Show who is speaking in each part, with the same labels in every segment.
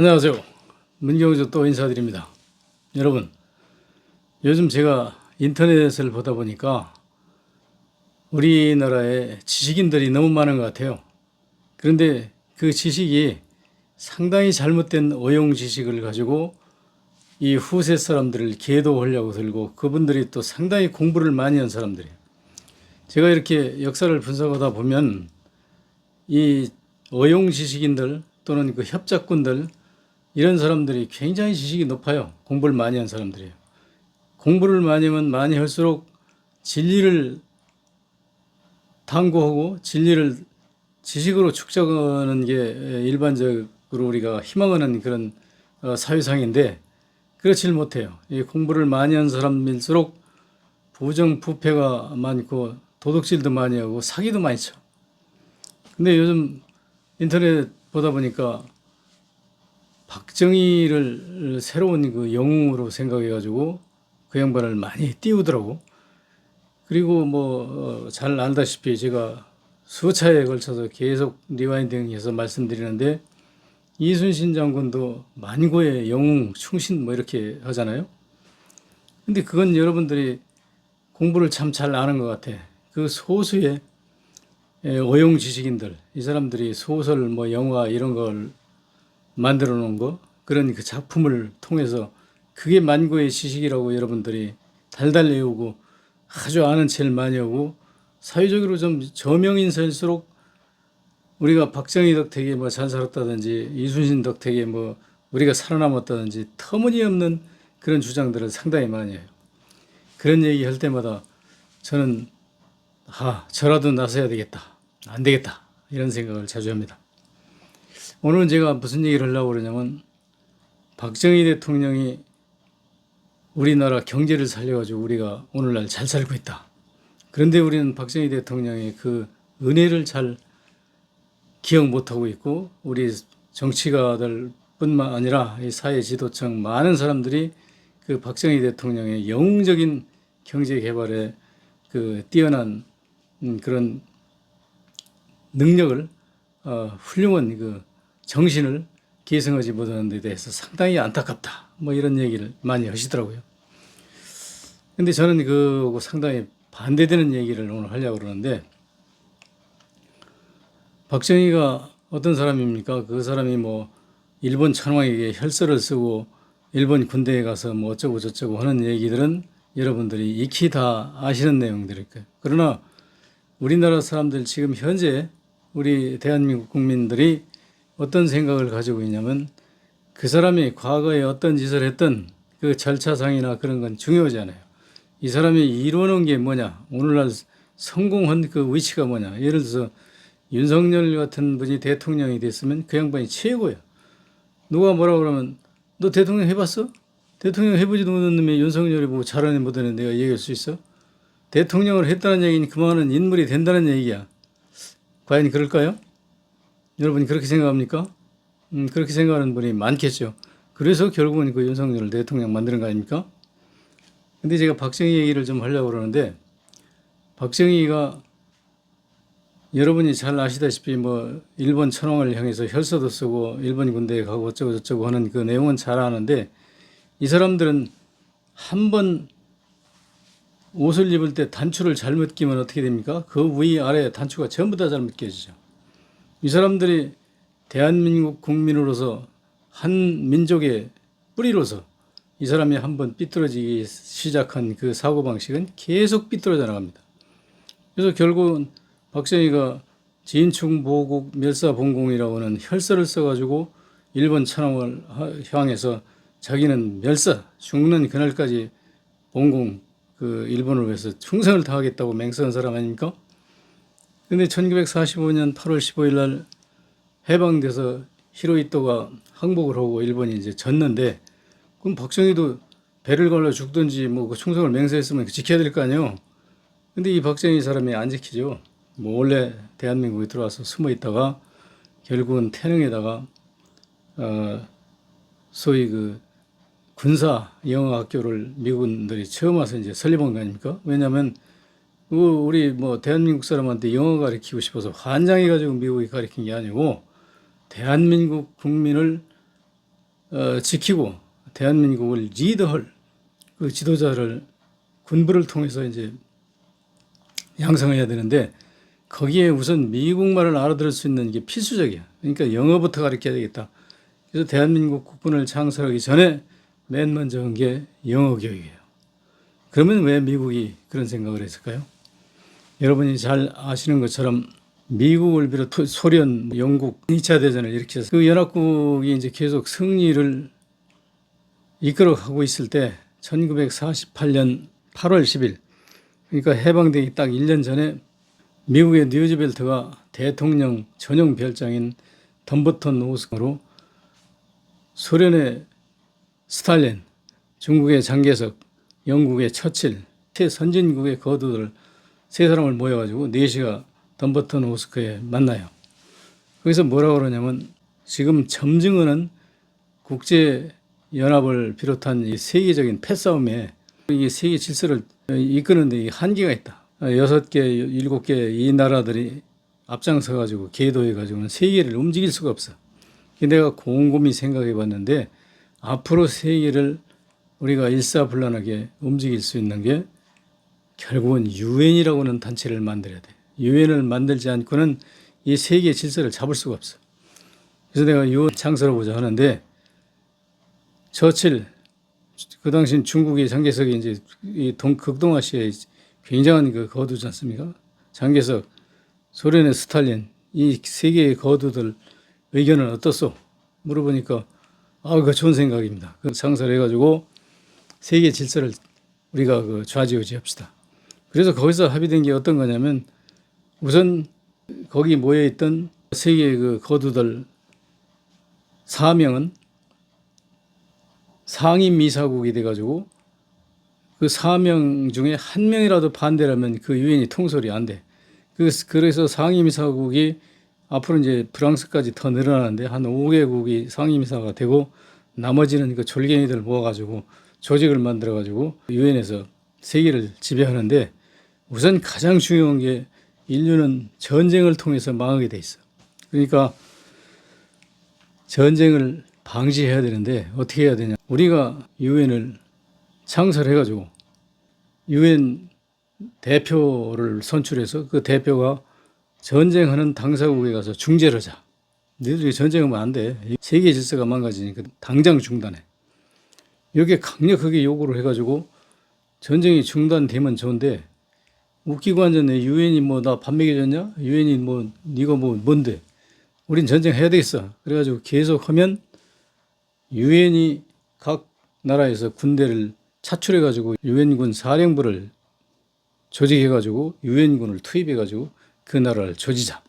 Speaker 1: 안녕하세요. 문경주 또 인사드립니다. 여러분, 요즘 제가 인터넷을 보다 보니까 우리나라에 지식인들이 너무 많은 것 같아요. 그런데 그 지식이 상당히 잘못된 어용 지식을 가지고 이 후세 사람들을 계도하려고 들고, 그분들이 또 상당히 공부를 많이 한 사람들이에요. 제가 이렇게 역사를 분석하다 보면 이 어용 지식인들 또는 그 협작꾼들, 이런 사람들이 굉장히 지식이 높아요. 공부를 많이 한 사람들이에요. 공부를 많이 하면 많이 할수록 진리를 탐구하고 진리를 지식으로 축적하는 게 일반적으로 우리가 희망하는 그런 사회상인데, 그렇지를 못해요. 이 공부를 많이 한 사람일수록 부정부패가 많고 도둑질도 많이 하고 사기도 많이 쳐. 근데 요즘 인터넷 보다 보니까 박정희를 새로운 그 영웅으로 생각해가지고 그 양반을 많이 띄우더라고. 그리고 뭐 잘 알다시피 제가 수차에 걸쳐서 계속 리와인딩해서 말씀드리는데, 이순신 장군도 만고의 영웅 충신 뭐 이렇게 하잖아요. 근데 그건 여러분들이 공부를 참 잘 아는 것 같아. 그 소수의 어용 지식인들, 이 사람들이 소설 뭐 영화 이런 걸 만들어 놓은 거, 그런 그 작품을 통해서 그게 만고의 지식이라고 여러분들이 달달 외우고 아주 아는 체를 많이 하고, 사회적으로 좀 저명인사일수록 우리가 박정희 덕택에 뭐 잘 살았다든지 이순신 덕택에 뭐 우리가 살아남았다든지 터무니없는 그런 주장들을 상당히 많이 해요. 그런 얘기 할 때마다 저는 저라도 나서야 되겠다, 안 되겠다, 이런 생각을 자주 합니다. 오늘은 제가 무슨 얘기를 하려고 그러냐면, 박정희 대통령이 우리나라 경제를 살려가지고 우리가 오늘날 잘 살고 있다. 그런데 우리는 박정희 대통령의 그 은혜를 잘 기억 못하고 있고, 우리 정치가들 뿐만 아니라 이 사회 지도층 많은 사람들이 그 박정희 대통령의 영웅적인 경제 개발에 그 뛰어난 그런 능력을, 훌륭한 그 정신을 계승하지 못하는 데 대해서 상당히 안타깝다, 뭐 이런 얘기를 많이 하시더라고요. 근데 저는 그거 상당히 반대되는 얘기를 오늘 하려고 그러는데, 박정희가 어떤 사람입니까? 그 사람이 뭐 일본 천황에게 혈서를 쓰고 일본 군대에 가서 뭐 어쩌고 저쩌고 하는 얘기들은 여러분들이 익히 다 아시는 내용들일 거예요. 그러나 우리나라 사람들, 지금 현재 우리 대한민국 국민들이 어떤 생각을 가지고 있냐면, 그 사람이 과거에 어떤 짓을 했던 그 절차상이나 그런 건 중요하지 않아요. 이 사람이 이루어놓은 게 뭐냐, 오늘날 성공한 그 위치가 뭐냐. 예를 들어서 윤석열 같은 분이 대통령이 됐으면 그 양반이 최고야. 누가 뭐라 그러면 너 대통령 해봤어? 대통령 해보지도 못한 놈이 윤석열이 뭐 잘하는 못하는 내가 얘기할 수 있어? 대통령을 했다는 얘기는 그만한 인물이 된다는 얘기야. 과연 그럴까요? 여러분이 그렇게 생각합니까? 그렇게 생각하는 분이 많겠죠. 그래서 결국은 그 윤석열을 대통령 만드는 거 아닙니까? 근데 제가 박정희 얘기를 좀 하려고 그러는데, 박정희가 여러분이 잘 아시다시피 뭐 일본 천황을 향해서 혈서도 쓰고 일본 군대에 가고 어쩌고 저쩌고 하는 그 내용은 잘 아는데, 이 사람들은 한번 옷을 입을 때 단추를 잘못 끼면 어떻게 됩니까? 그 위아래 단추가 전부 다 잘못 끼어지죠. 이 사람들이 대한민국 국민으로서 한 민족의 뿌리로서 이 사람이 한번 삐뚤어지기 시작한 그 사고방식은 계속 삐뚤어져 나갑니다. 그래서 결국은 박정희가 진충보국 멸사봉공이라고 하는 혈서를 써가지고 일본 천황을 향해서 자기는 멸사, 죽는 그날까지 봉공, 그 일본을 위해서 충성을 다하겠다고 맹세한 사람 아닙니까? 근데 1945년 8월 15일 날 해방돼서 히로히토가 항복을 하고 일본이 이제 졌는데, 그럼 박정희도 배를 갈라 죽든지 뭐 그 충성을 맹세했으면 지켜야 될 거 아니에요. 근데 이 박정희 사람이 안 지키죠. 뭐 원래 대한민국에 들어와서 숨어 있다가 결국은 태릉에다가 소위 그 군사 영어 학교를 미군들이 처음 와서 이제 설립한 거 아닙니까? 왜냐하면 우리 뭐 대한민국 사람한테 영어 가르치고 싶어서 환장해가지고 미국이 가르친 게 아니고, 대한민국 국민을 지키고 대한민국을 리드할 그 지도자를 군부를 통해서 이제 양성해야 되는데 거기에 우선 미국말을 알아들을 수 있는 게 필수적이야. 그러니까 영어부터 가르쳐야 되겠다. 그래서 대한민국 국군을 창설하기 전에 맨 먼저 한 게 영어 교육이에요. 그러면 왜 미국이 그런 생각을 했을까요? 여러분이 잘 아시는 것처럼 미국을 비롯 소련, 영국 2차 대전을 일으켜서 그 연합국이 이제 계속 승리를 이끌어가고 있을 때 1948년 8월 10일 그러니까 해방되기 딱 1년 전에 미국의 뉴즈벨트가 대통령 전용 별장인 덤버턴 호스로 소련의 스탈린, 중국의 장개석, 영국의 처칠, 최선진국의 거두들 세 사람을 모여가지고 4시가 덤버턴 호스크에 만나요. 거기서 뭐라고 그러냐면 지금 점증하는 국제연합을 비롯한 이 세계적인 패싸움에 이 세계 질서를 이끄는데 한계가 있다. 6개, 7개 이 나라들이 앞장서가지고 계도해가지고는 세계를 움직일 수가 없어. 내가 곰곰이 생각해 봤는데 앞으로 세계를 우리가 일사불란하게 움직일 수 있는 게 결국은 유엔이라고 하는 단체를 만들어야 돼. 유엔을 만들지 않고는 이 세계 질서를 잡을 수가 없어. 그래서 내가 유엔 창설하고자 하는데 처칠 그 당시 중국의 장개석이 이제 이 극동아시아의 굉장한 그 거두지 않습니까? 장개석, 소련의 스탈린 이 세 개의 거두들 의견은 어떻소? 물어보니까 그거 좋은 생각입니다. 그 창설해가지고 세계 질서를 우리가 그 좌지우지합시다. 그래서 거기서 합의된 게 어떤 거냐면 우선 거기 모여있던 세계의 그 거두들 4명은 상임이사국이 돼가지고 그 4명 중에 1명이라도 반대를 하면 그 유엔이 통솔이 안 돼. 그래서 상임이사국이 앞으로 이제 프랑스까지 더 늘어나는데 한 5개국이 상임이사가 되고 나머지는 그 졸갱이들 모아가지고 조직을 만들어가지고 유엔에서 세계를 지배하는데 우선 가장 중요한 게 인류는 전쟁을 통해서 망하게 돼 있어. 그러니까 전쟁을 방지해야 되는데 어떻게 해야 되냐. 우리가 유엔을 창설해가지고 유엔 대표를 선출해서 그 대표가 전쟁하는 당사국에 가서 중재를 하자. 너희들이 전쟁하면 안 돼. 세계 질서가 망가지니까 당장 중단해. 이렇게 강력하게 요구를 해가지고 전쟁이 중단되면 좋은데 웃기고 앉았네. 유엔이 뭐 나 밥 먹여줬냐? 유엔이 뭐 네가 뭐 뭔데? 우린 전쟁해야 되겠어. 그래가지고 계속 하면 유엔이 각 나라에서 군대를 차출해가지고 유엔군 사령부를 조직해가지고 유엔군을 투입해가지고 그 나라를 조지자.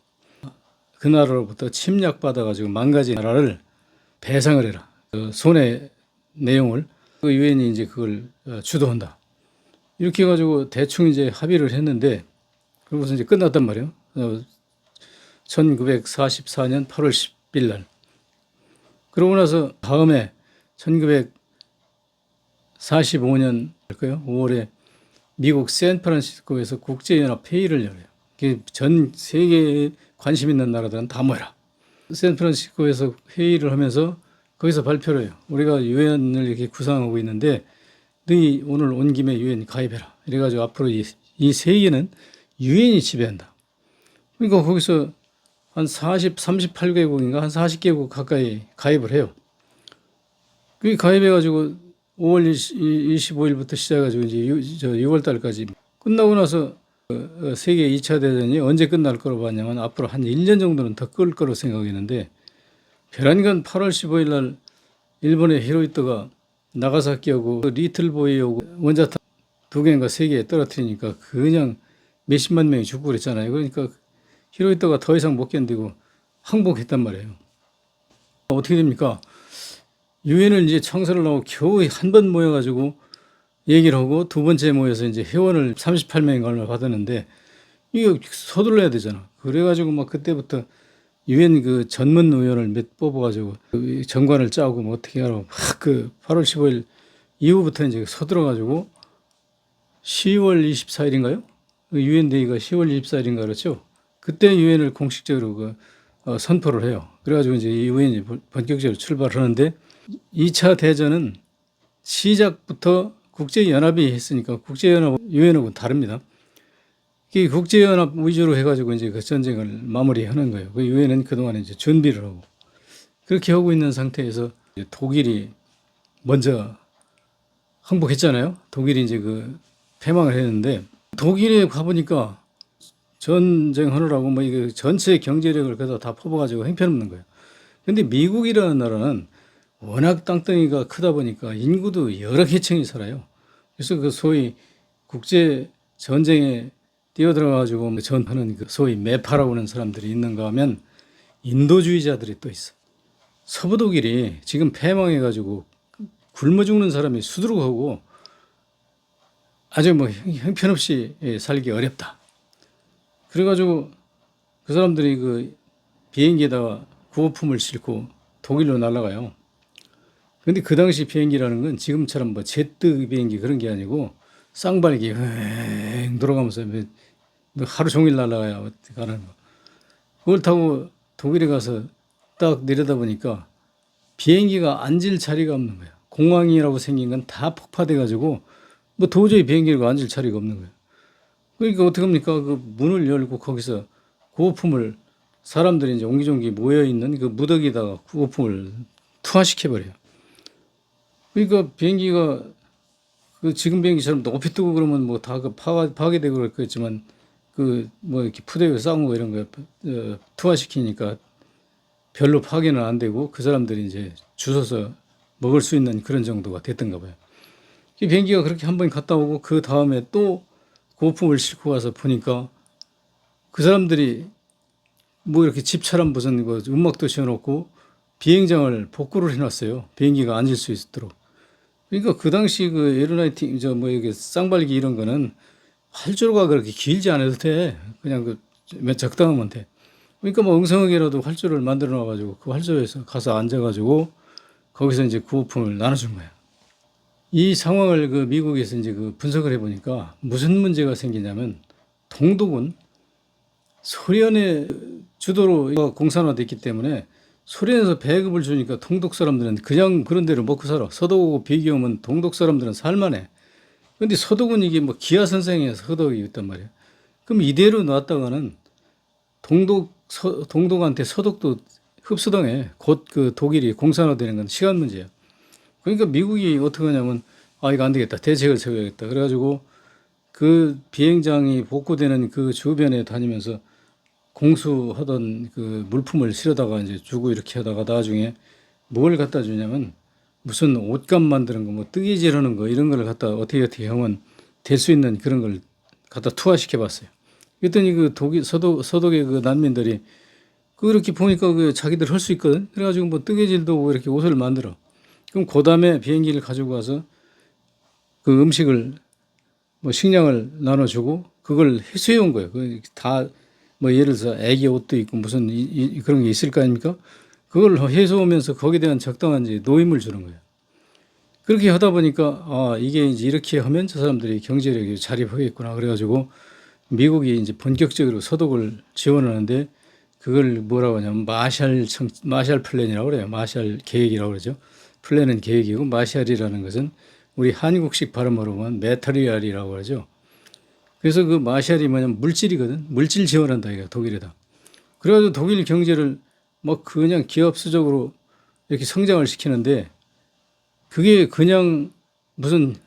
Speaker 1: 그 나라로부터 침략받아가지고 망가진 나라를 배상을 해라. 그 손해 내용을 그 유엔이 이제 그걸 주도한다. 이렇게 해가지고 대충 이제 합의를 했는데 그러고서 이제 끝났단 말이에요. 1944년 8월 10일 날. 그러고 나서 다음에 1945년 5월에 미국 샌프란시스코에서 국제연합 회의를 열어요. 전 세계에 관심 있는 나라들은 다 모여라. 샌프란시스코에서 회의를 하면서 거기서 발표를 해요. 우리가 유엔을 이렇게 구상하고 있는데 너희 오늘 온 김에 유엔 가입해라. 이래가지고 앞으로 이 세계는 유엔이 지배한다. 그러니까 거기서 한 38개국인가 한 40개국 가까이 가입을 해요. 그 가입해가지고 5월 25일부터 시작해가지고 이제 6월 달까지 끝나고 나서 세계 2차 대전이 언제 끝날 거로 봤냐면 앞으로 한 1년 정도는 더 끌 거로 생각했는데 별안간 8월 15일 날 일본의 히로히토가 나가사키하고 리틀보이하고 원자탄 2개인가 3개 떨어뜨리니까 그냥 몇십만 명이 죽고 그랬잖아요. 그러니까 히로히토가 더 이상 못 견디고 항복했단 말이에요. 어떻게 됩니까? 유엔을 이제 창설을 하고 겨우 한 번 모여가지고 얘기를 하고 두 번째 모여서 이제 회원을 38명인가 얼마 받았는데 이거 서둘러야 되잖아. 그래가지고 막 그때부터 유엔 그 전문 의원을 몇 뽑아가지고 그 정관을 짜고 뭐 어떻게 하라고 막 그 8월 15일 이후부터 이제 서둘러가지고 10월 24일인가요? 유엔 데이가 10월 24일인가 그렇죠? 그때 유엔을 공식적으로 선포를 해요. 그래가지고 이제 유엔이 본격적으로 출발하는데 2차 대전은 시작부터 국제연합이 했으니까 국제연합 유엔하고 다릅니다. 이 국제연합 위주로 해가지고 이제 그 전쟁을 마무리하는 거예요. 그 유엔은 그동안에 이제 준비를 하고 그렇게 하고 있는 상태에서 이제 독일이 먼저 항복했잖아요. 독일이 이제 그 패망을 했는데 독일에 가보니까 전쟁하느라고 뭐 이게 전체 경제력을 그래서 다 퍼부어가지고 형편없는 거예요. 근데 미국이라는 나라는 워낙 땅덩이가 크다 보니까 인구도 여러 계층이 살아요. 그래서 그 소위 국제 전쟁에 뛰어들어가지고 전하는 그 소위 매파라고 하는 사람들이 있는가 하면 인도주의자들이 또 있어. 서부 독일이 지금 패망해가지고 굶어 죽는 사람이 수두룩하고 아주 뭐 형편없이 살기 어렵다. 그래가지고 그 사람들이 그 비행기에다가 구호품을 싣고 독일로 날아가요. 근데 그 당시 비행기라는 건 지금처럼 뭐 제트 비행기 그런 게 아니고 쌍발기 휑 돌아가면서 뭐 하루 종일 날아가야 가는 거. 그걸 타고 독일에 가서 딱 내려다 보니까 비행기가 앉을 자리가 없는 거야. 공항이라고 생긴 건 다 폭파돼 가지고 뭐 도저히 비행기가 앉을 자리가 없는 거야. 그러니까 어떻게 합니까? 그 문을 열고 거기서 구호품을 사람들이 이제 옹기종기 모여 있는 그 무더기다가 구호품을 투하시켜 버려요. 그러니까 비행기가 그 지금 비행기처럼 높이 뜨고 그러면 뭐 다 그 파괴되고 그랬겠지만 그 뭐 이렇게 푸대고 싸운 거 이런 거 투하시키니까 별로 파괴는 안 되고 그 사람들이 이제 주워서 먹을 수 있는 그런 정도가 됐던가 봐요. 이 비행기가 그렇게 한 번 갔다 오고 그 다음에 또 고품을 싣고 가서 보니까 그 사람들이 뭐 이렇게 집처럼 무슨 뭐 음악도 씌워놓고 비행장을 복구를 해놨어요. 비행기가 앉을 수 있도록. 그러니까 그 당시 그 에어라이팅 저 뭐 이게 쌍발기 이런 거는 활주로가 그렇게 길지 않아도 돼. 그냥 그 적당하면 돼. 그러니까 뭐 엉성하게라도 활주로를 만들어 놔가지고 그 활주로에서 가서 앉아가지고 거기서 이제 구호품을 나눠준 거야. 이 상황을 그 미국에서 이제 그 분석을 해보니까 무슨 문제가 생기냐면 동독은 소련의 주도로 공산화됐기 때문에 소련에서 배급을 주니까 동독 사람들은 그냥 그런 대로 먹고 살아. 서독하고 비교하면 동독 사람들은 살만해. 근데 서독은 이게 뭐 기아선생에서 서독이 있단 말이야. 그럼 이대로 놨다가는 동독한테 서독도 흡수당해. 곧 그 독일이 공산화되는 건 시간 문제야. 그러니까 미국이 어떻게 하냐면 아 이거 안 되겠다. 대책을 세워야겠다. 그래가지고 그 비행장이 복구되는 그 주변에 다니면서 공수하던 그 물품을 실어다가 이제 주고 이렇게 하다가 나중에 뭘 갖다 주냐면 무슨 옷감 만드는 거, 뭐 뜨개질 하는 거 이런 걸 갖다 어떻게 하면 될 수 있는 그런 걸 갖다 투하시켜 봤어요. 그랬더니 그 서독의 그 난민들이 그렇게 보니까 그 자기들 할 수 있거든. 그래가지고 뭐 뜨개질도 하고 이렇게 옷을 만들어. 그럼 그 다음에 비행기를 가지고 가서 그 음식을 뭐 식량을 나눠주고 그걸 해수해 온 거예요. 다 뭐 예를 들어서 애기 옷도 있고 무슨 그런 게 있을 거 아닙니까? 그걸 해서 오면서 거기에 대한 적당한 이제 노임을 주는 거예요. 그렇게 하다 보니까 아 이게 이제 이렇게 하면 저 사람들이 경제력이 자립하겠구나 그래가지고 미국이 이제 본격적으로 소독을 지원하는데 그걸 뭐라고 하냐면 마샬 플랜이라고 그래요. 마샬 계획이라고 그러죠. 플랜은 계획이고 마샬이라는 것은 우리 한국식 발음으로 보면 메타리얼이라고 그러죠. 그래서 그 마샬이 뭐냐면 물질이거든. 물질 지원한다 이거 독일에다. 그래가지고 독일 경제를 막 그냥 기업수적으로 이렇게 성장을 시키는데 그게 그냥 무슨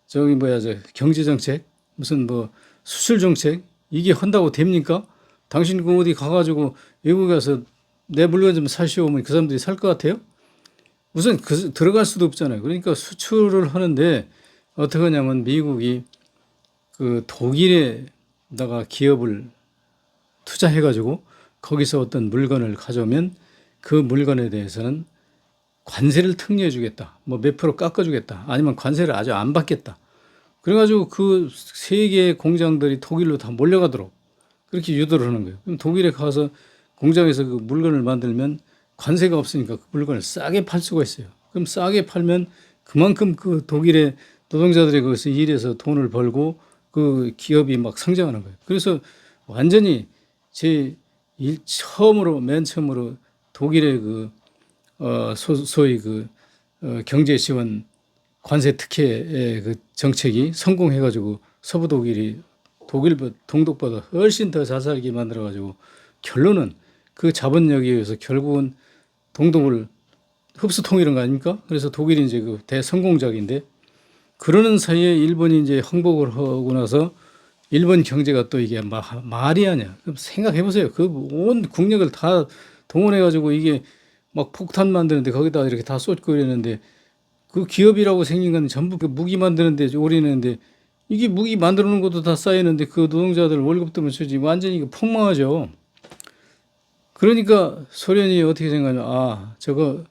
Speaker 1: 저기 뭐야 저 경제 정책 무슨 뭐 수출 정책 이게 한다고 됩니까? 당신 그 어디 가가지고 외국에 가서 내 물건 좀 사시오 오면 그 사람들이 살 것 같아요? 우선 그 들어갈 수도 없잖아요. 그러니까 수출을 하는데 어떻게 하냐면 미국이 그 독일에다가 기업을 투자해가지고 거기서 어떤 물건을 가져오면 그 물건에 대해서는 관세를 특례해 주겠다. 뭐 몇 프로 깎아 주겠다. 아니면 관세를 아주 안 받겠다. 그래가지고 그 세 개의 공장들이 독일로 다 몰려가도록 그렇게 유도를 하는 거예요. 그럼 독일에 가서 공장에서 그 물건을 만들면 관세가 없으니까 그 물건을 싸게 팔 수가 있어요. 그럼 싸게 팔면 그만큼 그 독일의 노동자들이 거기서 일해서 돈을 벌고 그 기업이 막 성장하는 거예요. 그래서 완전히 맨 처음으로 독일의 소위 그 경제 지원 관세 특혜의 그 정책이 성공해가지고 서부 독일이 동독보다 훨씬 더 잘 살게 만들어가지고 결론은 그 자본력에 의해서 결국은 동독을 흡수 통일한 거 아닙니까? 그래서 독일이 이제 그 대성공작인데 그러는 사이에 일본이 이제 항복을 하고 나서 일본 경제가 또 이게 말이 아니야. 그럼 생각해 보세요. 그 온 국력을 다 동원해 가지고 이게 막 폭탄 만드는데 거기다 이렇게 다 쏟고 이랬는데 그 기업이라고 생긴 건 전부 그 무기 만드는데 올인했는데 이게 무기 만들어 놓은 것도 다 쌓이는데 그 노동자들 월급도 못 주지 완전히 이거 폭망하죠. 그러니까 소련이 어떻게 생각하냐. 아, 저거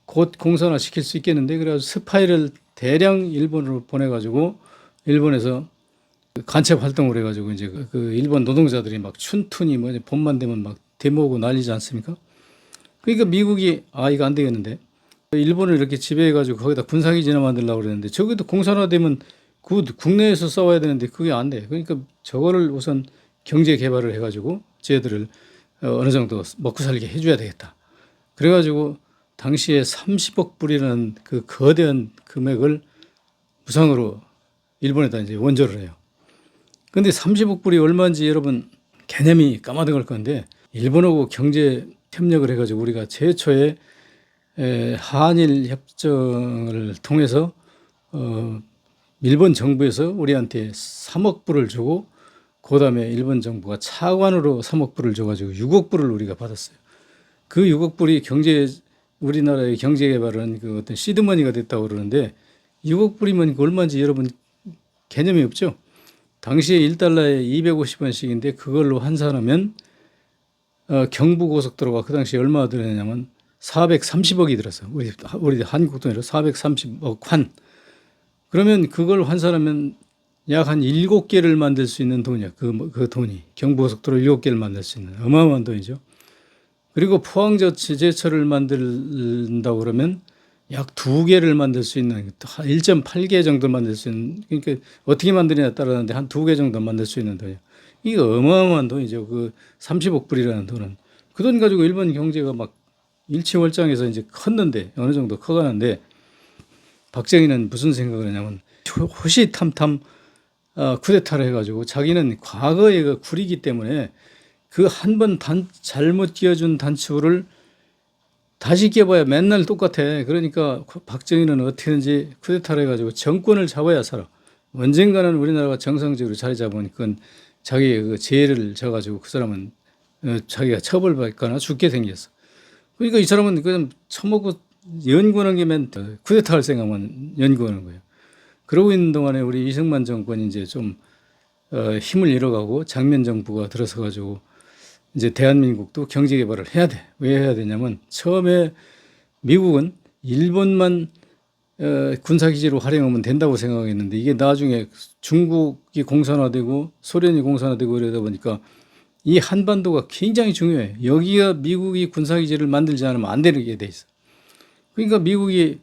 Speaker 1: 곧 공산화 시킬 수 있겠는데 그래가지고 스파이를 대량 일본으로 보내가지고 일본에서 간첩 활동을 해가지고 이제 그 일본 노동자들이 막 춘tun이 뭐 봄만 되면 막 데모하고 난리지 않습니까? 그러니까 미국이 아 이거 안 되겠는데 일본을 이렇게 지배해가지고 거기다 군사기지나 만들려고 그러는데 저기도 공산화되면 그 국내에서 싸워야 되는데 그게 안 돼. 그러니까 저거를 우선 경제 개발을 해가지고 쟤들을 어느 정도 먹고 살게 해줘야 되겠다. 그래가지고 당시에 30억 불이라는 그 거대한 금액을 무상으로 일본에다 이제 원조를 해요. 근데 30억 불이 얼마인지 여러분 개념이 까마득할 건데 일본하고 경제 협력을 해가지고 우리가 최초에 한일 협정을 통해서 일본 정부에서 우리한테 3억 불을 주고 그다음에 일본 정부가 차관으로 3억 불을 줘가지고 6억 불을 우리가 받았어요. 그 6억 불이 우리나라의 경제 개발은 그 어떤 시드머니가 됐다고 그러는데 6억 불이면 얼마인지 여러분 개념이 없죠? 당시에 1달러에 250원씩인데 그걸로 환산하면 경부고속도로가 그 당시에 얼마 들었냐면 430억이 들었어. 우리 한국 돈으로 430억 환. 그러면 그걸 환산하면 약 한 7개를 만들 수 있는 돈이야. 그 돈이. 경부고속도로 7개를 만들 수 있는 어마어마한 돈이죠. 그리고 포항제철을 만든다고 그러면 약 2개를 만들 수 있는 1.8개 정도 만들 수 있는 그러니까 어떻게 만드느냐에 따라서는데 한 2개 정도 만들 수 있는 돈이야. 이게 어마어마한 돈이죠. 그 30억 불이라는 돈은. 그 돈 가지고 일본 경제가 막 일취월장해서 이제 컸는데 어느 정도 커가는데 박정희는 무슨 생각을 하냐면 호시탐탐 쿠데타를 해가지고 자기는 과거의 그 굴이기 때문에 그 한 번 잘못 끼워준 단추를 다시 끼워봐야 맨날 똑같아. 그러니까 박정희는 어떻게든지 쿠데타를 해가지고 정권을 잡아야 살아. 언젠가는 우리나라가 정상적으로 자리 잡으니까 그건 자기의 그 죄를 져가지고 그 사람은 자기가 처벌받거나 죽게 생겼어. 그러니까 이 사람은 그냥 처먹고 연구하는 게 맨 쿠데타 할 생각만 연구하는 거예요. 그러고 있는 동안에 우리 이승만 정권이 이제 좀 힘을 잃어가고 장면 정부가 들어서가지고 이제 대한민국도 경제 개발을 해야 돼. 왜 해야 되냐면 처음에 미국은 일본만 군사기지로 활용하면 된다고 생각했는데 이게 나중에 중국이 공산화되고 소련이 공산화되고 이러다 보니까 이 한반도가 굉장히 중요해. 여기가 미국이 군사기지를 만들지 않으면 안 되게 돼 있어. 그러니까 미국이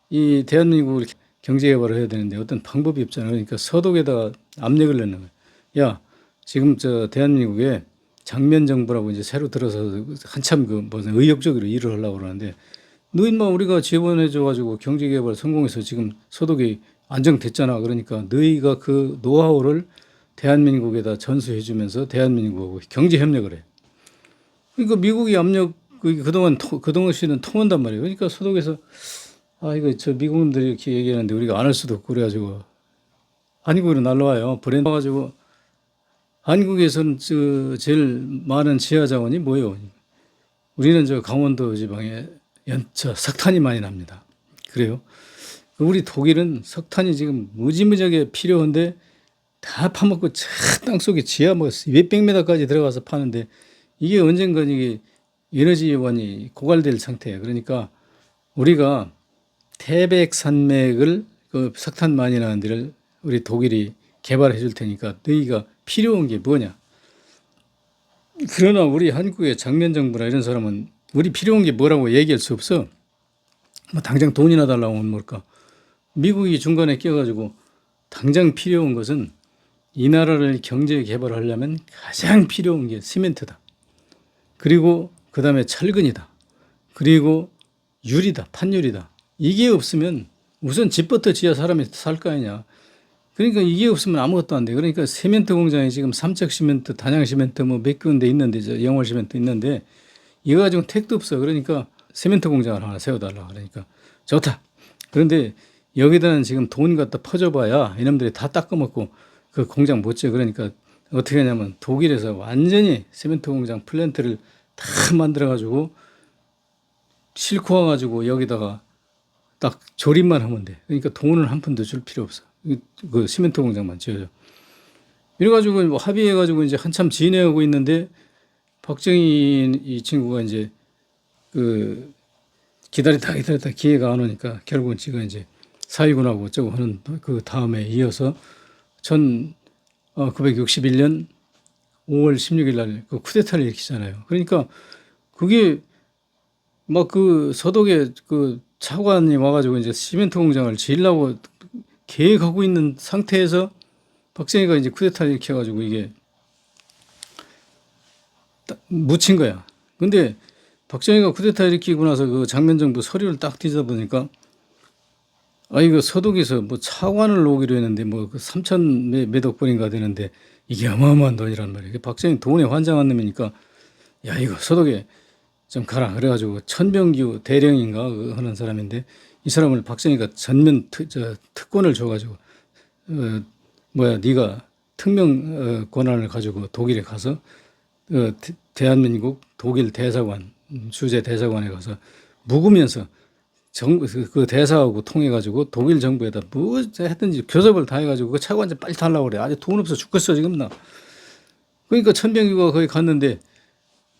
Speaker 1: 이 대한민국을 경제 개발을 해야 되는데 어떤 방법이 없잖아요. 그러니까 서독에다가 압력을 넣는 거예요. 야, 지금 저 대한민국에 장면 정부라고 이제 새로 들어서 한참 그 무슨 의욕적으로 일을 하려고 그러는데 너 인마 우리가 지원해 줘가지고 경제 개발 성공해서 지금 서독이 안정됐잖아. 그러니까 너희가 그 노하우를 대한민국에다 전수해 주면서 대한민국하고 경제 협력을 해. 그러니까 미국이 압력 그동안 씨는 통한단 말이에요. 그러니까 서독에서 아 이거 저 미국놈들이 이렇게 얘기하는데 우리가 안 할 수도 없고 그래가지고 한국으로 날라와요. 브랜드 가지고 한국에서는 제일 많은 지하 자원이 뭐예요? 우리는 저 강원도 지방에 석탄이 많이 납니다. 그래요? 우리 독일은 석탄이 지금 무지무지하게 필요한데 다 파먹고 땅속에 지하 뭐 몇백 메다까지 들어가서 파는데 이게 언젠가 이게 에너지원이 고갈될 상태예요. 그러니까 우리가 태백산맥을 그 석탄 많이 나는 데를 우리 독일이 개발해 줄 테니까 너희가 필요한 게 뭐냐. 그러나 우리 한국의 장면 정부나 이런 사람은 우리 필요한 게 뭐라고 얘기할 수 없어. 뭐 당장 돈이나 달라고 하면 뭘까. 미국이 중간에 끼어가지고 당장 필요한 것은 이 나라를 경제 개발하려면 가장 필요한 게 시멘트다. 그리고 그 다음에 철근이다. 그리고 유리다. 판유리다. 이게 없으면 우선 집부터 지어야 사람이 살 거 아니냐. 그러니까 이게 없으면 아무것도 안 돼. 그러니까 세멘트 공장이 지금 삼척 시멘트, 단양 시멘트 뭐 몇 군데 있는데, 저 영월 시멘트 있는데 이거 가지고 택도 없어. 그러니까 세멘트 공장을 하나 세워달라. 그러니까 좋다. 그런데 여기다는 지금 돈 갖다 퍼줘봐야 이놈들이 다 닦아먹고 그 공장 못 지어. 그러니까 어떻게 하냐면 독일에서 완전히 세멘트 공장 플랜트를 다 만들어가지고 싣고 와가지고 여기다가 딱 조립만 하면 돼. 그러니까 돈을 한 푼도 줄 필요 없어. 그 시멘트 공장만 지어줘. 이래가지고 뭐 합의해가지고 이제 한참 진행하고 있는데 박정희 이 친구가 이제 그 기다리다 기회가 안 오니까 결국은 지가 이제 사위군하고 어쩌고 하는 그 다음에 이어서 1961년 5월 16일 날 그 쿠데타를 일으키잖아요. 그러니까 그게 막 그 서독에 그 차관이 와가지고 이제 시멘트 공장을 지으려고 계획하고 있는 상태에서 박정희가 이제 쿠데타를 일으켜가지고 이게 묻힌 거야. 근데 박정희가 쿠데타 일으키고 나서 그 장면정부 서류를 딱 뒤져보니까 아, 이거 서독에서 뭐 차관을 놓기로 했는데 뭐 그 3천 몇억 불인가 되는데 이게 어마어마한 돈이란 말이에요. 박정희 돈에 환장한 놈이니까 야, 이거 서독에 좀 가라. 그래가지고 천병규 대령인가 하는 사람인데 이 사람을 박정희가 전면 특권을 줘가지고 네가 특명 권한을 가지고 독일에 가서 대한민국 독일 대사관 주재 대사관에 가서 묵으면서 그 대사하고 통해 가지고 독일 정부에다 뭐 했든지 교섭을 다 해가지고 그 차관제 빨리 달라고 그래. 아주 돈 없어 죽겠어 지금 나. 그러니까 천병규가 거기 갔는데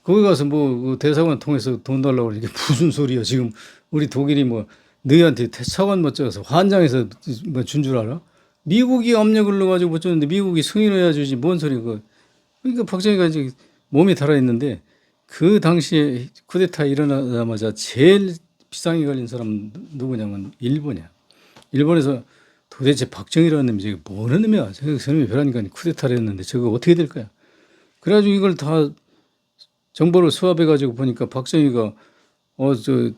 Speaker 1: 거기 가서 뭐그 대사관 통해서 돈 달라고 그러니까 무슨 소리야 지금 우리 독일이 뭐 너희한테 차관 못 줘서 환장해서 뭐 준 줄 알아? 미국이 압력을 넣어가지고 못 줬는데 미국이 승인해야 주지 뭔 소리 그. 그러니까 박정희가 이제 몸이 달아있는데 그 당시에 쿠데타 일어나자마자 제일 비상이 걸린 사람 누구냐면 일본이야. 일본에서 도대체 박정희라는 놈이 저게 뭐는 놈이야. 저놈이 별하니까 쿠데타를 했는데 저거 어떻게 될 거야. 그래가지고 이걸 다 정보를 수합해가지고 보니까 박정희가 그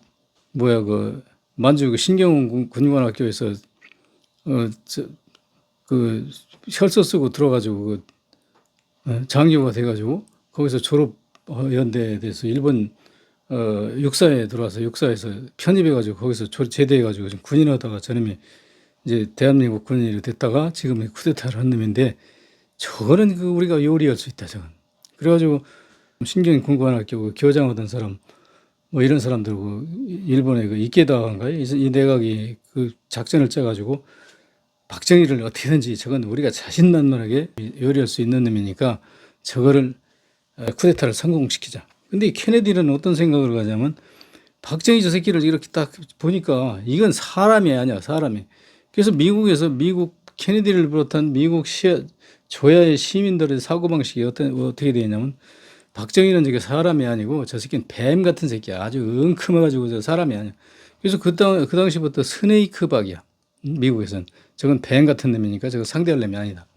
Speaker 1: 만주 신경원 군관학교에서 그 혈서 쓰고 들어가지고 장교가 돼가지고 거기서 졸업 연대에 대해서 일본 육사에 들어와서 육사에서 편입해가지고 거기서 제대해가지고 지금 군인하다가 저놈이 이제 대한민국 군인이 됐다가 지금 쿠데타를 한 놈인데 저거는 그 우리가 요리할 수 있다 저건. 그래가지고 신경군관학교 교장하던 사람 뭐 이런 사람들고 일본의 그 이케다인가요? 이 내각이 그 작전을 짜가지고 박정희를 어떻게든지 저건 우리가 자신만만하게 요리할 수 있는 놈이니까 저거를 쿠데타를 성공시키자. 근데 이 케네디는 어떤 생각을 가냐면 박정희 저 새끼를 이렇게 딱 보니까 이건 사람이 아니야 사람이. 그래서 미국에서 미국 케네디를 비롯한 미국 조야의 시민들의 사고방식이 어떻게 되냐면 박정희는 저게 사람이 아니고 저 새끼는 뱀 같은 새끼야. 아주 엉큼해가지고 저 사람이 아니야. 그래서 그 당시부터 스네이크 박이야. 미국에서는. 저건 뱀 같은 놈이니까 저거 상대할 놈이 아니다.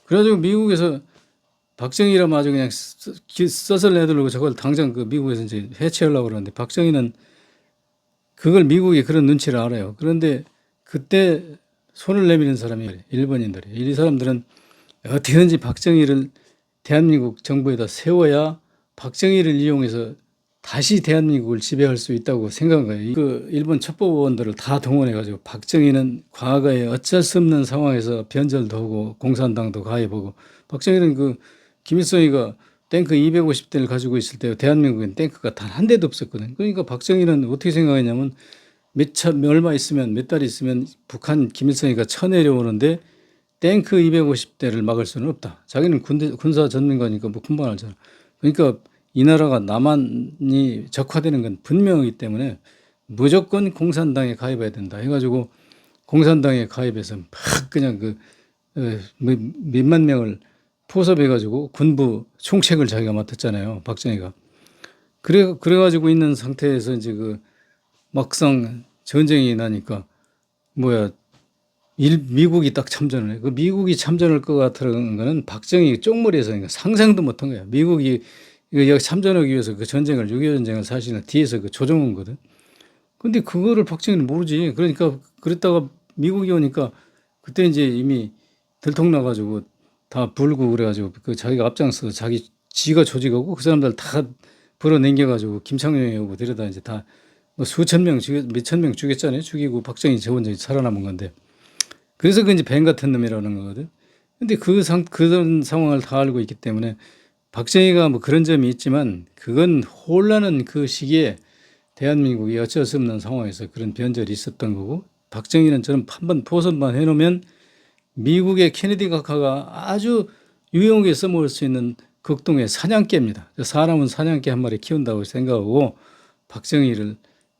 Speaker 1: 그래가지고 미국에서 박정희라면 아주 그냥 써설 내들고 저걸 당장 그 미국에서 이제 해체하려고 그러는데 박정희는 그걸 미국이 그런 눈치를 알아요. 그런데 그때 손을 내미는 사람이 일본인들이. 이 사람들은 어떻게든지 박정희를 대한민국 정부에다 세워야 박정희를 이용해서 다시 대한민국을 지배할 수 있다고 생각한 거예요. 그 일본 첩보원들을 다 동원해가지고 박정희는 과거에 어쩔 수 없는 상황에서 변절도 하고 공산당도 가입하고 박정희는 그 김일성이가 탱크 250대를 가지고 있을 때 대한민국엔 탱크가 단 한 대도 없었거든. 그러니까 박정희는 어떻게 생각했냐면 얼마 있으면 몇 달 있으면 북한 김일성이가 쳐내려오는데 탱크 250대를 막을 수는 없다. 자기는 군사 전문가니까 뭐 금방 알잖아. 그러니까 이 나라가 남한이 적화되는 건 분명하기 때문에 무조건 공산당에 가입해야 된다 해가지고 공산당에 가입해서 막 그냥 몇만 명을 포섭해가지고 군부 총책을 자기가 맡았잖아요. 박정희가. 그래가지고 있는 상태에서 이제 막상 전쟁이 나니까 미국이 딱 참전을 해. 그 미국이 참전할 것 같은 거는 박정희 쪽머리에서 상상도 못한 거야. 미국이 여기 참전하기 위해서 그 전쟁을 6.25 전쟁을 사실은 뒤에서 조종한 거든. 근데 그거를 박정희는 모르지. 그러니까 그랬다가 미국이 오니까 그때 이제 이미 들통나가지고 다 불고 그래가지고 그 자기가 앞장서 지가 조직하고 그 사람들 다 불어넘겨가지고 김창룡이 오고 데려다 이제 다 뭐 수천 명 몇천 명 죽였잖아요. 죽이고 박정희 저 혼자 살아남은 건데. 그래서 그 이제 뱀 같은 놈이라는 거거든. 근데 그런 상황을 다 알고 있기 때문에 박정희가 뭐 그런 점이 있지만 그건 혼란한 그 시기에 대한민국이 어쩔 수 없는 상황에서 그런 변절이 있었던 거고, 박정희는 저는 한번 포선만 해놓으면 미국의 케네디 각하가 아주 유용하게 써먹을 수 있는 극동의 사냥개입니다. 사람은 사냥개 한 마리 키운다고 생각하고 박정희를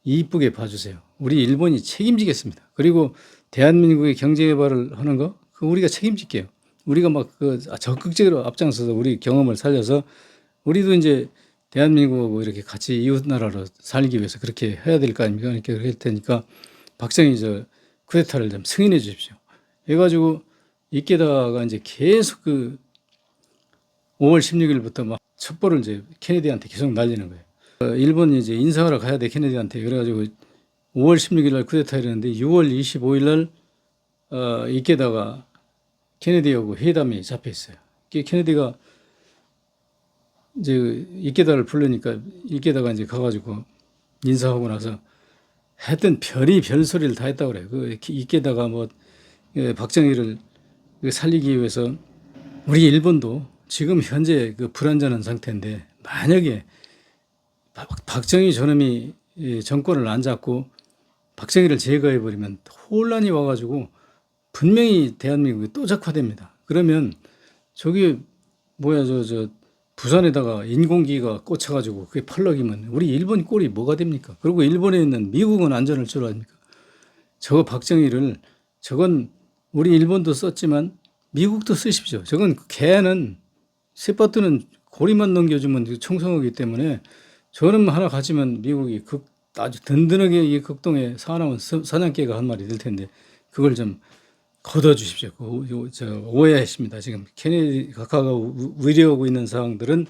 Speaker 1: 이쁘게 봐주세요. 우리 일본이 책임지겠습니다. 그리고 대한민국의 경제 개발을 하는 거, 그 우리가 책임질게요. 우리가 막 그 적극적으로 앞장서서 우리 경험을 살려서 우리도 이제 대한민국하고 이렇게 같이 이웃 나라로 살기 위해서 그렇게 해야 될 거 아닙니까? 그렇게 할 테니까 박정희 저 쿠데타를 좀 승인해 주십시오. 해가지고 이케다가 이제 계속 그 5월 16일부터 막 첩보를 이제 케네디한테 계속 날리는 거예요. 일본이 이제 인사하러 가야 돼 케네디한테. 그래가지고 5월 16일 날 쿠데타 이랬는데 6월 25일 날 이케다가 케네디하고 회담이 잡혀 있어요. 케네디가 이제 이케다를 부르니까 이케다가 이제 가가지고 인사하고 나서 했던 별소리를 다 했다고 그래요. 그 이케다가 뭐 박정희를 살리기 위해서 우리 일본도 지금 현재 그 불안전한 상태인데 만약에 박정희 저놈이 정권을 안 잡고 박정희를 제거해 버리면 혼란이 와가지고 분명히 대한민국이 또 적화됩니다. 그러면 저기 뭐야 저 부산에다가 인공기가 꽂혀가지고 그게 펄럭이면 우리 일본 꼴이 뭐가 됩니까? 그리고 일본에 있는 미국은 안전할 줄 아닙니까? 저거 박정희를 저건 우리 일본도 썼지만 미국도 쓰십시오. 저건 개는 쇠빠뜨는 고리만 넘겨주면 청성하기 때문에 저는 하나 가지면 미국이 아주 든든하게 이 극동에 사나운 사냥개가 한 마리 될 텐데 그걸 좀 걷어주십시오. 오해하십니다. 지금 케네디 각하가 우려하고 있는 사항들은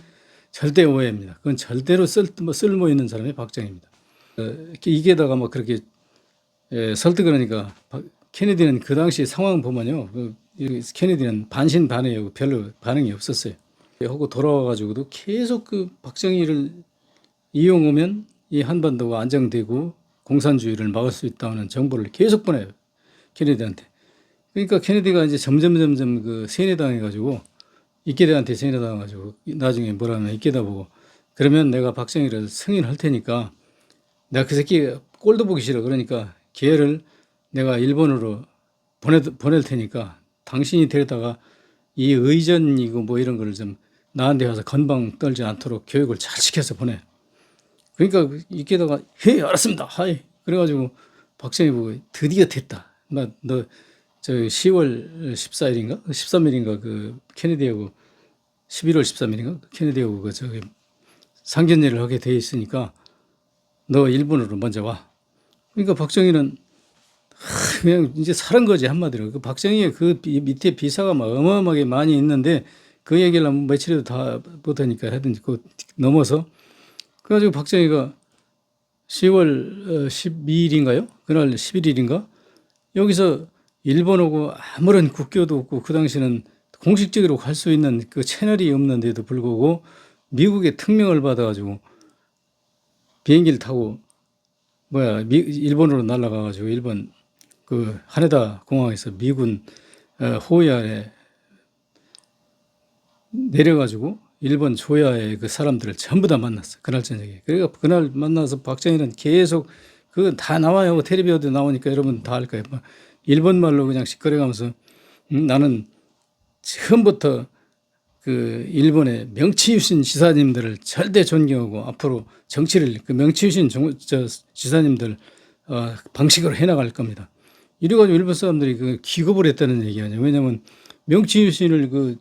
Speaker 1: 절대 오해입니다. 그건 절대로 쓸모 있는 사람이 박정희입니다. 이게다가 뭐 그렇게 설득을 하니까 케네디는 그 당시 상황 보면요. 케네디는 반신반의하고 별로 반응이 없었어요. 하고 돌아와가지고도 계속 그 박정희를 이용하면 이 한반도가 안정되고 공산주의를 막을 수 있다는 정보를 계속 보내요. 케네디한테. 그러니까 케네디가 이제 점점 그 세뇌당해가지고 이케다한테 세뇌당해가지고 나중에 뭐라면 이케다 보고 그러면 내가 박정희를 승인할 테니까 내가 그 새끼 꼴도 보기 싫어. 그러니까 걔를 내가 일본으로 보낼 테니까 당신이 데려다가 이 의전이고 뭐 이런 거를 좀 나한테 와서 건방 떨지 않도록 교육을 잘 시켜서 보내. 그러니까 이케다가 예 알았습니다. 하이. 그래가지고 박정희 보고 드디어 됐다. 너 저 10월 14일인가 13일인가 그 케네디하고 11월 13일인가 케네디하고 그 저기 상견례를 하게 돼 있으니까 너 일본으로 먼저 와. 그러니까 박정희는 그냥 이제 살은 거지 한마디로. 그 박정희의 그 밑에 비사가 막 어마어마하게 많이 있는데 그 얘기를 하면 며칠에도 다 못하니까 하든지 그 넘어서 그래가지고 박정희가 10월 12일인가요? 그날 11일인가? 여기서 일본하고 아무런 국교도 없고 그 당시는 공식적으로 갈 수 있는 그 채널이 없는데도 불구하고 미국의 특명을 받아가지고 비행기를 타고 일본으로 날아가가지고 일본 그 하네다 공항에서 미군 호위아래 내려가지고 일본 조야의 그 사람들을 전부 다 만났어. 그날 저녁에. 그러니까 그날 만나서 박정희는 계속 그거 다 나와요. 텔레비전도 나오니까 여러분 다 알 거예요. 일본 말로 그냥 시끄러가면서 나는 처음부터 그 일본의 명치유신 지사님들을 절대 존경하고 앞으로 정치를 그 명치유신 지사님들 방식으로 해나갈 겁니다. 이래가지고 일본 사람들이 그 기겁을 했다는 얘기 아니에요. 왜냐하면 명치유신을 그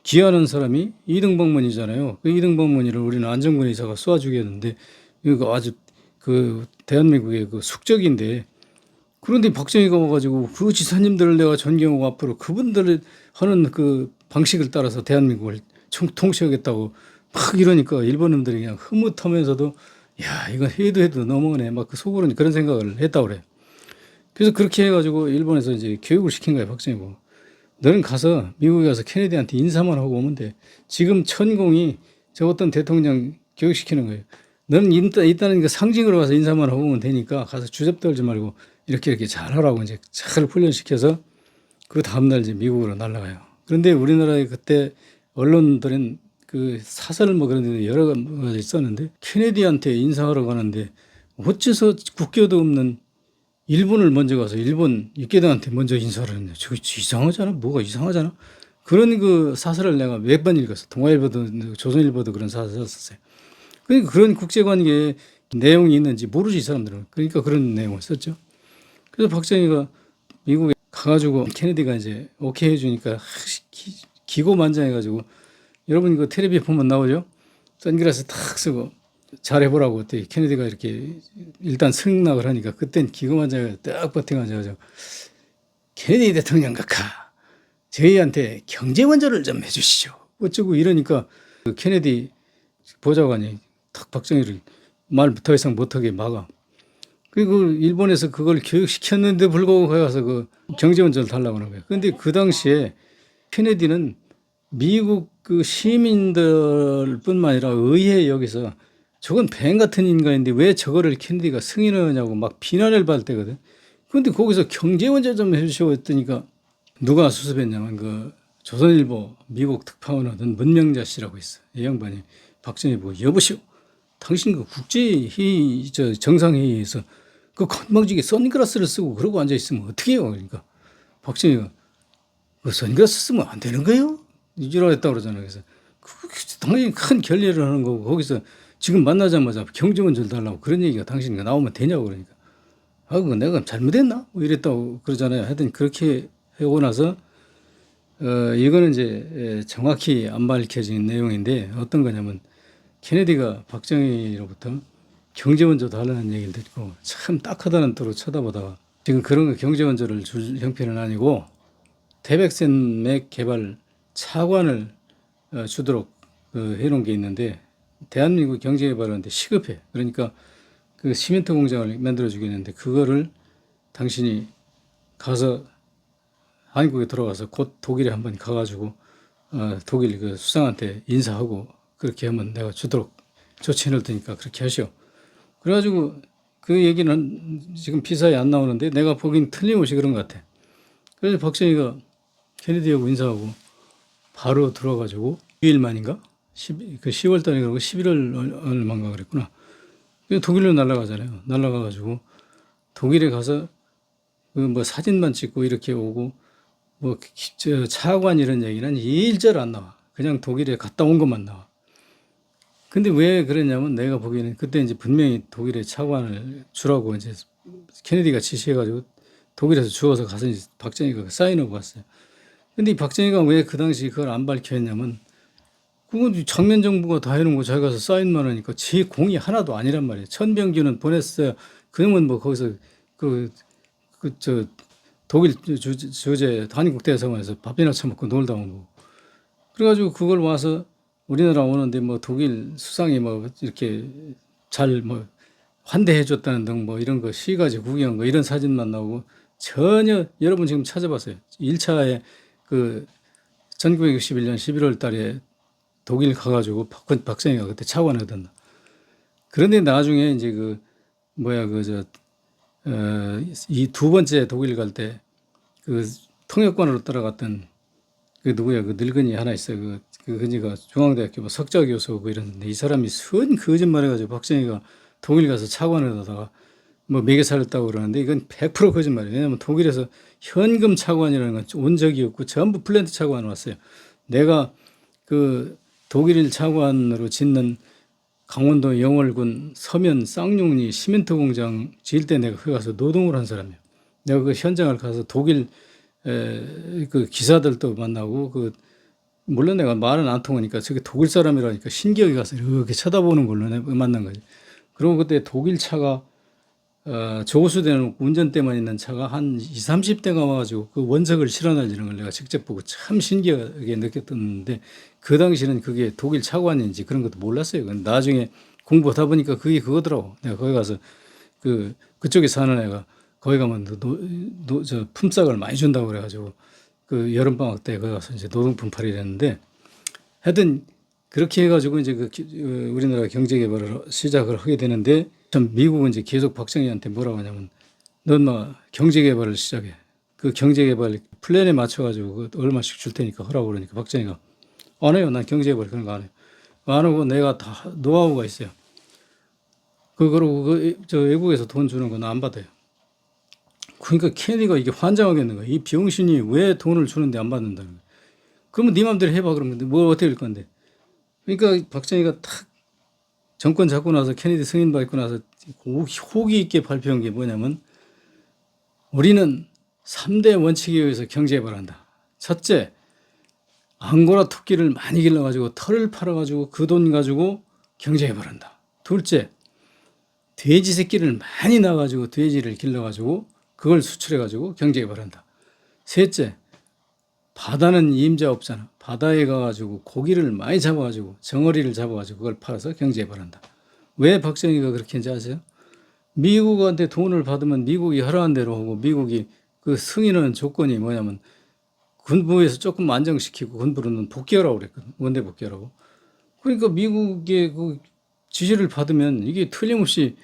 Speaker 1: 기하는 사람이 이등병문이잖아요. 그 이등병문이를 우리는 안정근 의사가 쏘아 죽였는데 이거 아주 그 대한민국의 그 숙적인데 그런데 박정희가 와가지고 그 지사님들을 내가 존경하고 앞으로 그분들을 하는 그 방식을 따라서 대한민국을 통치하겠다고 막 이러니까 일본 놈들이 그냥 흐뭇하면서도 야, 이건 해도 너무하네. 막 그 속으로는 그런 생각을 했다고 그래요. 그래서 그렇게 해가지고 일본에서 이제 교육을 시킨 거예요, 박정희 보고. 너는 가서 미국에 가서 케네디한테 인사만 하고 오면 돼. 지금 천공이 저 어떤 대통령 교육시키는 거예요. 너는 일단은 그 상징으로 가서 인사만 하고 오면 되니까 가서 주접 떨지 말고 이렇게 잘하라고 이제 잘 훈련시켜서 그 다음날 이제 미국으로 날아가요. 그런데 우리나라에 그때 언론들은 그 사설 뭐 그런 데 여러 가지 있었는데 케네디한테 인사하러 가는데 어째서 국교도 없는 일본을 먼저 가서 일본 입계당한테 먼저 인사를 했냐. 저거 이상하잖아. 뭐가 이상하잖아. 그런 그 사설을 내가 몇 번 읽었어. 동아일보도 조선일보도 그런 사설 썼어요. 그러니까 그런 국제관계에 내용이 있는지 모르지 이 사람들은. 그러니까 그런 내용을 썼죠. 그래서 박정희가 미국에 가가지고 케네디가 이제 오케이 해주니까 기고만장해가지고 여러분 이거 텔레비에 보면 나오죠. 선글라스 탁 쓰고 잘해보라고 했더니 케네디가 이렇게 일단 승낙을 하니까 그땐 기고만장해 딱 버텨가지고 케네디 대통령 각하 저희한테 경제 원조를 좀 해주시죠. 어쩌고 이러니까 그 케네디 보좌관이 탁 박정희를 말 더 이상 못하게 막아. 그리고 일본에서 그걸 교육시켰는데 불구하고 거기 가서 그 경제원조를 달라고 하는 거예요. 근데 그 당시에 케네디는 미국 그 시민들 뿐만 아니라 의회 여기서 저건 뱀 같은 인간인데 왜 저거를 케네디가 승인하냐고 막 비난을 받을 때거든. 근데 거기서 경제원조 좀 해주시고 했더니까 누가 수습했냐면 그 조선일보 미국 특파원하던 문명자 씨라고 있어. 이 양반이 박정희 보고 여보시오. 당신 그 국제회의, 정상회의에서 그 건방지게 선글라스를 쓰고 그러고 앉아있으면 어떻게 해요? 그러니까 박정희가 그 선글라스 쓰면 안 되는 거예요? 이주라 했다고 그러잖아요. 그래서 당연히 큰 결례를 하는 거고 거기서 지금 만나자마자 경제원조를 달라고 그런 얘기가 당신이 나오면 되냐고 그러니까 아, 그거 내가 잘못했나? 뭐 이랬다고 그러잖아요. 하여튼 그렇게 하고 나서 이거는 이제 정확히 안 밝혀진 내용인데 어떤 거냐면 케네디가 박정희로부터 경제원조 달라는 얘기를 듣고 참 딱하다는 뜻으로 쳐다보다가 지금 그런 거 경제원조를 줄 형편은 아니고 태백산 개발 차관을 주도록 해놓은 게 있는데 대한민국 경제개발하는데 시급해. 그러니까 그 시멘트 공장을 만들어 주겠는데 그거를 당신이 가서 한국에 들어가서 곧 독일에 한번 가가지고 독일 그 수상한테 인사하고 그렇게 하면 내가 주도록 조치해 놓을 테니까 그렇게 하시오. 그래가지고 그 얘기는 지금 비사에 안 나오는데 내가 보기엔 틀림없이 그런 것 같아. 그래서 박정희가 케네디하고 인사하고 바로 들어가지고 6일 만인가? 그 10월 달에 그러고 11월 얼마인가 그랬구나. 독일로 날아가잖아요. 날아가가지고 독일에 가서 그 뭐 사진만 찍고 이렇게 오고 뭐 차관 이런 얘기는 일절 안 나와. 그냥 독일에 갔다 온 것만 나와. 근데 왜 그랬냐면 내가 보기에는 그때 이제 분명히 독일에 차관을 주라고 이제 케네디가 지시해가지고 독일에서 주어서 가서 이제 박정희가 사인하고 갔어요. 근데 이 박정희가 왜 그 당시 그걸 안 밝혀했냐면 그건 정면 정부가 다 해놓은 거 자기 가서 사인만 하니까 제 공이 하나도 아니란 말이에요. 천병규는 보냈어요. 그러면 뭐 거기서 저 독일 주재 한국대사관에서 밥이나 처먹고 놀다 오고. 그래가지고 그걸 와서 우리나라 오는데 뭐 독일 수상이 뭐 이렇게 잘 뭐 환대해 줬다는 등 뭐 이런 거 시가지 구경 거 이런 사진만 나오고 전혀 여러분 지금 찾아봤어요. 1차에 그 1961년 11월 달에 독일 가가지고 박정희가 그때 차관하던. 그런데 나중에 이제 그 뭐야 이 두 번째 독일 갈 때 그 통역관으로 따라갔던 그 누구야 그 늙은이 하나 있어요. 그 그니가 중앙대학교 뭐 석좌 교수고 이랬는데 이 사람이 순 거짓말해가지고 박정희가 독일 가서 차관을 하다가 뭐 매개 살렸다고 그러는데 이건 100% 거짓말이에요. 왜냐하면 독일에서 현금 차관이라는 건 온 적이 없고 전부 플랜트 차관 왔어요. 내가 그 독일 차관으로 짓는 강원도 영월군 서면 쌍용리 시멘트 공장 지을 때 내가 거기 가서 노동을 한 사람이에요. 내가 그 현장을 가서 독일 그 기사들도 만나고 그 물론 내가 말은 안 통하니까 저게 독일 사람이라니까 신기하게 가서 이렇게 쳐다보는 걸로 만난 거지. 그리고 그때 독일 차가 조수되는 운전대만 있는 차가 한 20, 30대가 와가지고 그 원석을 실어 날리는 걸 내가 직접 보고 참 신기하게 느꼈는데 그 당시는 그게 독일 차관인지 그런 것도 몰랐어요. 나중에 공부하다 보니까 그게 그거더라고. 내가 거기 가서 그쪽에 사는 애가 거기 가면 저 품삯을 많이 준다고 그래가지고 그 여름방학 때 거기 가서 이제 노동품팔이를 했는데 하여튼 그렇게 해가지고 이제 우리나라 경제개발을 시작을 하게 되는데 참 미국은 이제 계속 박정희한테 뭐라고 하냐면 넌 막 경제개발을 시작해. 그 경제개발 플랜에 맞춰가지고 얼마씩 줄 테니까 하라고 그러니까 박정희가 안 해요. 난 경제개발 그런 거 안 해요. 안 하고 내가 다 노하우가 있어요. 그러고 저 외국에서 돈 주는 건 안 받아요. 그러니까 케네디가 이게 환장하겠는 거야. 이 병신이 왜 돈을 주는데 안 받는다는 거야. 그러면 네 맘대로 해봐. 그러면 뭐 어떻게 될 건데. 그러니까 박정희가 탁 정권 잡고 나서 케네디 승인 받고 나서 호기 있게 발표한 게 뭐냐면 우리는 3대 원칙에 의해서 경제개발한다. 첫째, 앙고라 토끼를 많이 길러가지고 털을 팔아가지고 그 돈 가지고 경제개발한다. 둘째, 돼지 새끼를 많이 낳아가지고 돼지를 길러가지고 그걸 수출해가지고 경제개발한다. 셋째, 바다는 임자 없잖아. 바다에 가가지고 고기를 많이 잡아가지고 정어리를 잡아가지고 그걸 팔아서 경제개발한다. 왜 박정희가 그렇게 했는지 아세요? 미국한테 돈을 받으면 미국이 하라는 대로 하고 미국이 그 승인하는 조건이 뭐냐면 군부에서 조금 안정시키고 군부로는 복귀하라고 그랬거든. 원대 복귀하라고. 그러니까 미국의 그 지시를 받으면 이게 틀림없이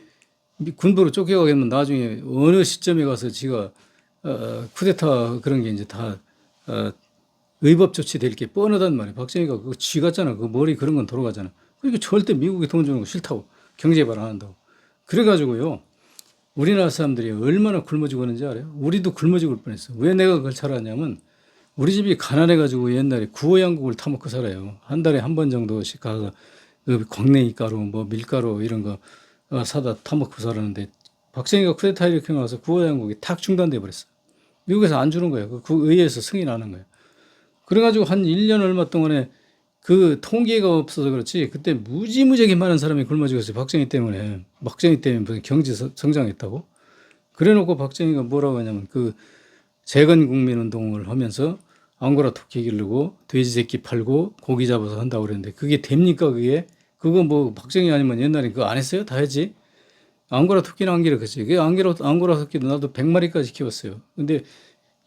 Speaker 1: 군부로 쫓겨가겠면 나중에 어느 시점에 가서 지가 쿠데타 그런 게 이제 다 의법 조치될 게 뻔하단 말이야. 박정희가 그거 쥐 같잖아. 그 머리 그런 건 돌아가잖아. 그러니까 절대 미국에 돈 주는 거 싫다고. 경제개발 안 한다고. 그래가지고요. 우리나라 사람들이 얼마나 굶어 죽었는지 알아요? 우리도 굶어 죽을 뻔했어. 왜 내가 그걸 잘 아냐면 우리 집이 가난해가지고 옛날에 구호양국을 타먹고 살아요. 한 달에 한 번 정도씩 가서 그 광냉이 가루, 뭐 밀가루 이런 거 사다 타먹고 살았는데 박정희가 쿠데타 일으키고 나서 구호양국이 탁 중단돼 버렸어. 미국에서 안 주는 거예요. 그 의회에서 승인 안 한 거예요. 그래가지고 한 1년 얼마 동안에 그 통계가 없어서 그렇지 그때 무지무지하게 많은 사람이 굶어 죽었어요. 박정희 때문에. 박정희 때문에 무슨 경제 성장했다고. 그래놓고 박정희가 뭐라고 하냐면 그 재건국민운동을 하면서 앙고라 토끼 기르고 돼지 새끼 팔고 고기 잡아서 한다고 그랬는데 그게 됩니까 그게? 그거 뭐 박정희 아니면 옛날에 그거 안 했어요? 다 했지. 앙고라 토끼는 안 기르겠지. 그 앙고라 토끼도 나도 100마리까지 키웠어요. 근데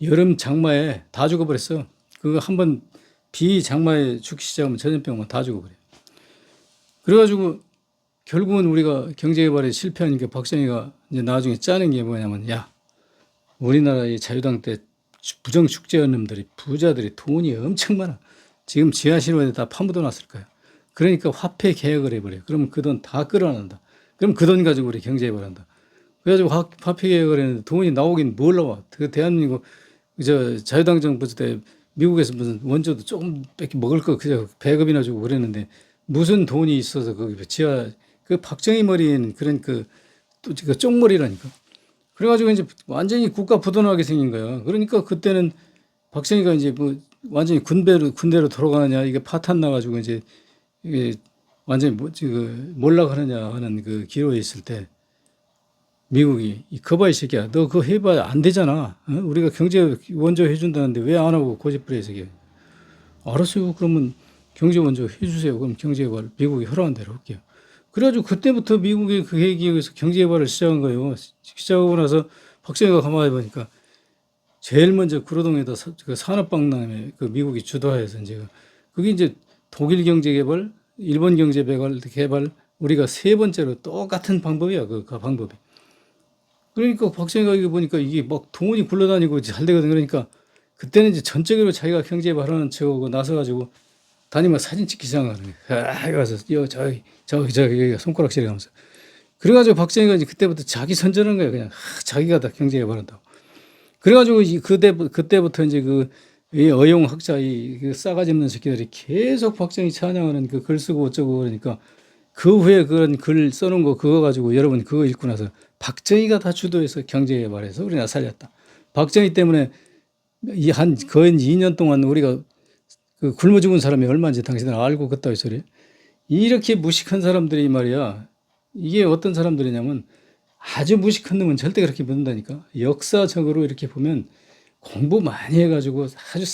Speaker 1: 여름 장마에 다 죽어버렸어. 그거 한번 비장마에 죽기 시작하면 전염병만 다 죽어버려. 그래가지고 결국은 우리가 경제개발에 실패하니까 박정희가 이제 나중에 짜는 게 뭐냐면 야 우리나라의 자유당 때 부정축제한 놈들이 부자들이 돈이 엄청 많아. 지금 지하실원에 다 파묻어 놨을 거야. 그러니까 화폐 개혁을 해버려. 그러면 그 돈 다 끌어낸다. 그럼 그 돈 가지고 우리 경제개발한다. 그래가지고 화폐 개혁을 했는데 돈이 나오긴 뭘 나와. 그 대한민국 자유당 정부 때 미국에서 무슨 원조도 조금밖에 먹을 거 그저 배급이나 주고 그랬는데 무슨 돈이 있어서 거기 그 박정희 머리에는 그런 또 쪽머리라니까. 그래가지고 이제 완전히 국가 부도나게 생긴 거야. 그러니까 그때는 박정희가 이제 뭐 완전히 군대로 돌아가느냐 이게 파탄 나가지고 이제 이게 완전히 몰락하느냐 하는 그 기로에 있을 때 미국이 거봐 이 새끼야 너 그거 해봐야 안 되잖아. 어? 우리가 경제 원조 해준다는데 왜 안 하고 고집부려 이 새끼야. 알았어요. 그러면 경제 원조 해주세요. 그럼 경제개발 미국이 허락한 대로 할게요. 그래가지고 그때부터 미국의 그 계획에 의해서 경제개발을 시작한 거예요. 시작하고 나서 박정희가 가만히 보니까 제일 먼저 구로동에다 그 산업박람회 그 미국이 주도해서 이제 그게 이제 독일 경제개발, 일본 경제개발 우리가 세 번째로 똑같은 방법이야. 그 방법이. 그러니까 박정희가 이거 보니까 이게 막 돈이 굴러다니고 잘 되거든. 그러니까 그때는 이제 전적으로 자기가 경제개발하는 척하고 나서가지고 다니면 사진 찍기 시작하는 거야. 아, 가서 저기 손가락질해 가면서. 그래가지고 박정희가 이제 그때부터 자기 선전한 거야. 그냥 자기가 다 경제개발한다고. 그래가지고 그때부터 이제 이 어용학자 그 싸가지 없는 새끼들이 계속 박정희 찬양하는 그 글 쓰고 어쩌고 그러니까 그 후에 그런 글 써놓은 거 그거 가지고 여러분 그거 읽고 나서 박정희가 다 주도해서 경제개발해서 우리나라 살렸다. 박정희 때문에 거의 2년 동안 우리가 그 굶어 죽은 사람이 얼마인지 당신들 알고 그따위 소리. 이렇게 무식한 사람들이 말이야. 이게 어떤 사람들이냐면 아주 무식한 놈은 절대 그렇게 묻는다니까. 역사적으로 이렇게 보면 공부 많이 해가지고 아주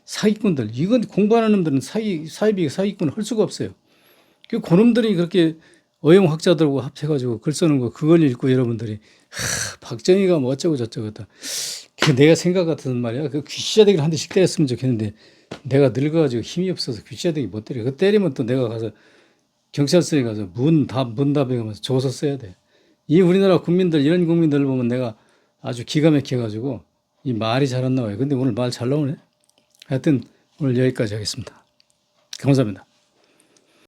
Speaker 1: 사기꾼들. 이건 공부하는 놈들은 사기꾼을 할 수가 없어요. 그놈들이 그렇게 어용학자들하고 합쳐가지고 글 쓰는 거 그걸 읽고 여러분들이 박정희가 뭐 어쩌고 저쩌고 했다. 그 내가 생각 같은 말이야. 그 귀시자대기를 한 대씩 때렸으면 좋겠는데 내가 늙어가지고 힘이 없어서 귀시자대기 못 때려. 그 때리면 또 내가 가서 경찰서에 가서 문답에 가면서 조서 써야 돼. 이 우리나라 국민들 이런 국민들 보면 내가 아주 기가 막혀가지고 이 말이 잘 안 나와요. 근데 오늘 말 잘 나오네. 하여튼 오늘 여기까지 하겠습니다. 감사합니다.